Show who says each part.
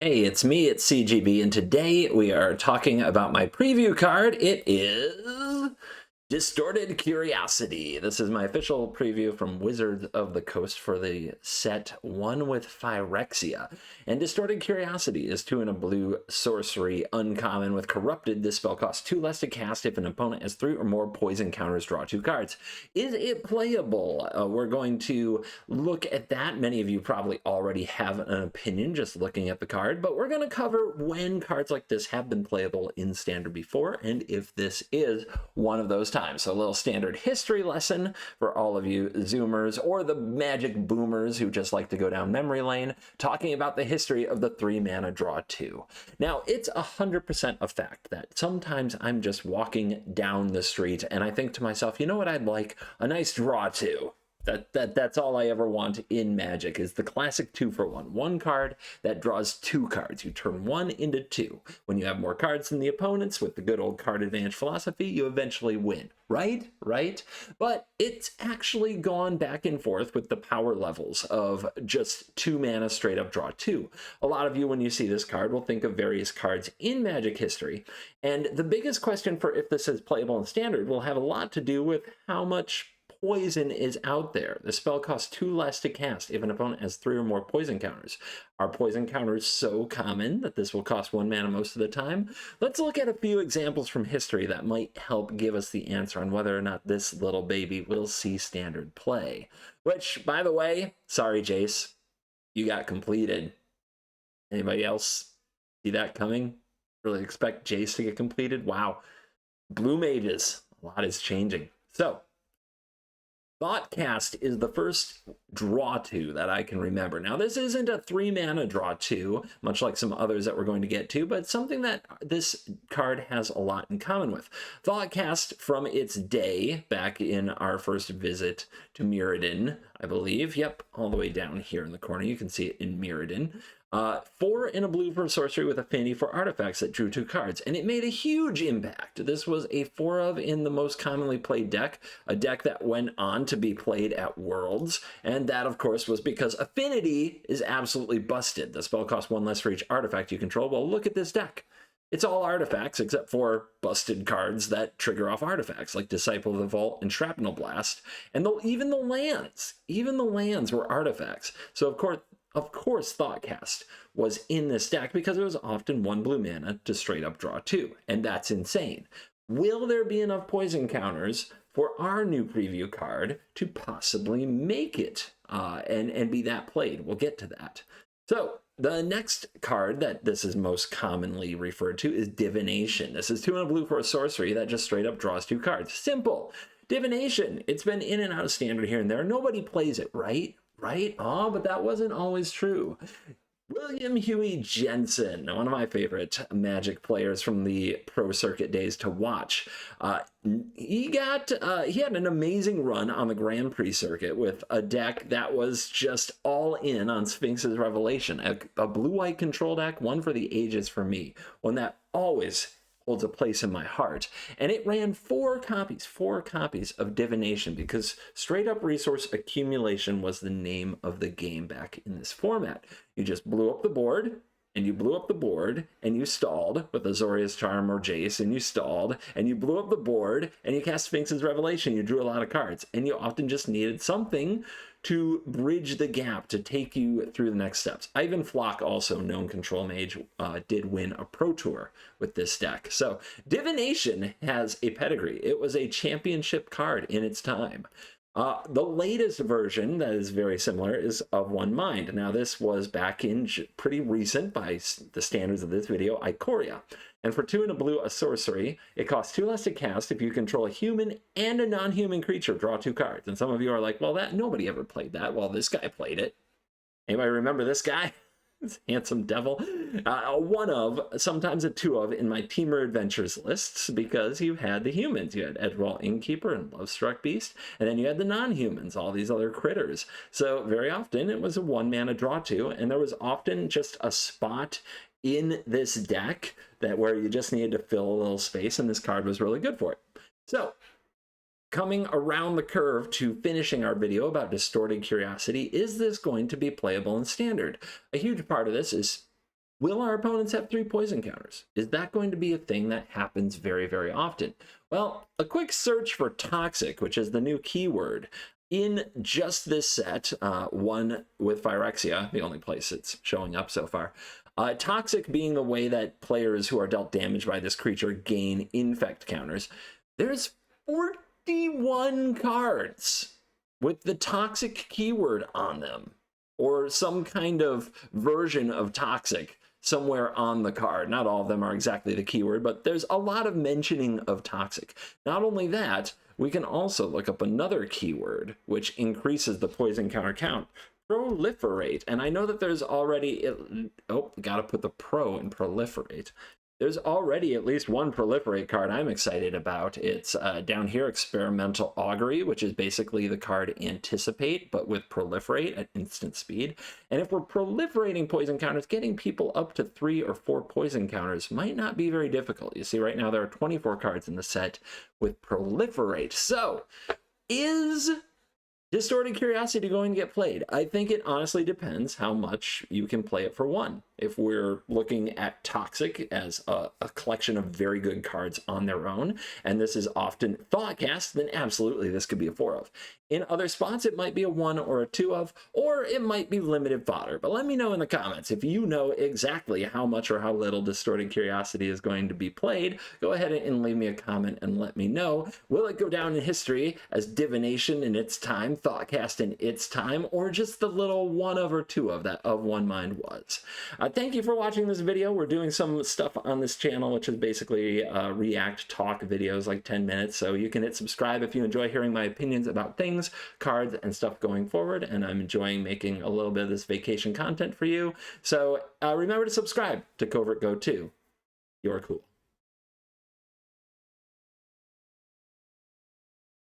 Speaker 1: Hey, it's me, it's CGB, and today we are talking about my preview card. It is Distorted Curiosity. This is my official preview from Wizards of the Coast for the set One with Phyrexia. And Distorted Curiosity is 2 and a blue sorcery, uncommon with Corrupted. This spell costs 2 less to cast if an opponent has 3 or more poison counters, draw 2 cards. Is it playable? We're going to look at that. Many of you probably already have an opinion just looking at the card, but we're going to cover when cards like this have been playable in Standard before, and if this is one of those times. So a little standard history lesson for all of you Zoomers or the Magic boomers who just like to go down memory lane, talking about the history of the 3 mana draw 2. Now, it's 100% a fact that sometimes I'm just walking down the street and I think to myself, you know what I'd like? A nice draw 2. That's all I ever want in Magic is the classic 2-for-1. One card that draws 2 cards. You turn 1 into 2. When you have more cards than the opponents with the good old card advantage philosophy, you eventually win. Right? But it's actually gone back and forth with the power levels of just 2 mana straight up draw 2. A lot of you, when you see this card, will think of various cards in Magic history. And the biggest question for if this is playable in Standard will have a lot to do with how much poison is out there. The spell costs 2 less to cast if an opponent has 3 or more poison counters. Are poison counters so common that this will cost 1 mana most of the time? Let's look at a few examples from history that might help give us the answer on whether or not this little baby will see Standard play. Which, by the way, sorry Jace, you got completed. Anybody else see that coming? Really expect Jace to get completed? Wow. Blue Mages, a lot is changing. So, Thoughtcast is the first draw 2 that I can remember. Now, this isn't a 3 mana draw 2, much like some others that we're going to get to, but something that this card has a lot in common with. Thoughtcast, from its day, back in our first visit to Mirrodin, I believe. Yep, all the way down here in the corner. You can see it in Mirrodin. 4 and a blue for sorcery with affinity for artifacts that drew 2 cards, and it made a huge impact. This was a 4 of in the most commonly played deck, a deck that went on to be played at Worlds, and that of course was because affinity is absolutely busted. The spell costs 1 less for each artifact you control. Well, look at this deck. It's all artifacts except for busted cards that trigger off artifacts like Disciple of the Vault and Shrapnel Blast, and even the lands were artifacts. So of course, Thoughtcast was in this deck because it was often 1 blue mana to straight up draw 2, and that's insane. Will there be enough poison counters for our new preview card to possibly make it and be that played? We'll get to that. So, the next card that this is most commonly referred to is Divination. This is 2 and a blue for a sorcery that just straight up draws 2 cards. Simple. Divination. It's been in and out of Standard here and there. Nobody plays it, right? Oh, but that wasn't always true. William Huey Jensen, one of my favorite Magic players from the Pro Circuit days to watch. He had an amazing run on the Grand Prix circuit with a deck that was just all in on Sphinx's Revelation, a blue-white control deck, one for the ages for me, one that always holds a place in my heart. And it ran 4 copies of Divination because straight up resource accumulation was the name of the game back in this format. You just blew up the board, and you blew up the board, and you stalled with Azorius Charm or Jace, and you stalled, and you blew up the board, and you cast Sphinx's Revelation. You drew a lot of cards, and you often just needed something to bridge the gap, to take you through the next steps. Ivan Flock, also known control mage, did win a Pro Tour with this deck. So Divination has a pedigree. It was a championship card in its time. The latest version that is very similar is Of One Mind. Now, this was back in pretty recent by the standards of this video, Ikoria. And for 2 and a blue, a sorcery, it costs 2 less to cast if you control a human and a non-human creature. Draw 2 cards. And some of you are like, well, nobody ever played that. Well, this guy played it. Anybody remember this guy? This handsome devil. 1 of, sometimes a 2 of in my Teamer Adventures lists because you had the humans. You had Edgewall Innkeeper and Lovestruck Beast, and then you had the non-humans, all these other critters. So very often it was a 1 mana draw 2, and there was often just a spot in this deck where you just needed to fill a little space, and this card was really good for it. So, coming around the curve to finishing our video about Distorted Curiosity, is this going to be playable in Standard? A huge part of this is Will our opponents have 3 poison counters? Is that going to be a thing that happens very, very often? Well, a quick search for toxic, which is the new keyword, in just this set, one with Phyrexia, the only place it's showing up so far. Toxic being the way that players who are dealt damage by this creature gain infect counters. There's 41 cards with the toxic keyword on them, or some kind of version of toxic somewhere on the card. Not all of them are exactly the keyword, but there's a lot of mentioning of toxic. Not only that, we can also look up another keyword, which increases the poison counter count. Proliferate. And I know that there's already, gotta put the pro in proliferate. There's already at least one proliferate card I'm excited about. It's down here, Experimental Augury, which is basically the card Anticipate, but with proliferate at instant speed. And if we're proliferating poison counters, getting people up to 3 or 4 poison counters might not be very difficult. You see, right now there are 24 cards in the set with proliferate. So, is Distorted Curiosity going to get played? I think it honestly depends how much you can play it for one. If we're looking at Toxic as a collection of very good cards on their own, and this is often Thoughtcast, then absolutely this could be a 4 of. In other spots, it might be a 1 or a 2 of, or it might be limited fodder. But let me know in the comments if you know exactly how much or how little Distorted Curiosity is going to be played. Go ahead and leave me a comment and let me know. Will it go down in history as divination in its time, Thoughtcast in its time, or just the little 1 of or 2 of that Of One Mind was? Thank you for watching this video. We're doing some stuff on this channel, which is basically react talk videos, like 10 minutes. So you can hit subscribe if you enjoy hearing my opinions about things, cards, and stuff going forward. And I'm enjoying making a little bit of this vacation content for you. So remember to subscribe to Covert Go 2. You're cool.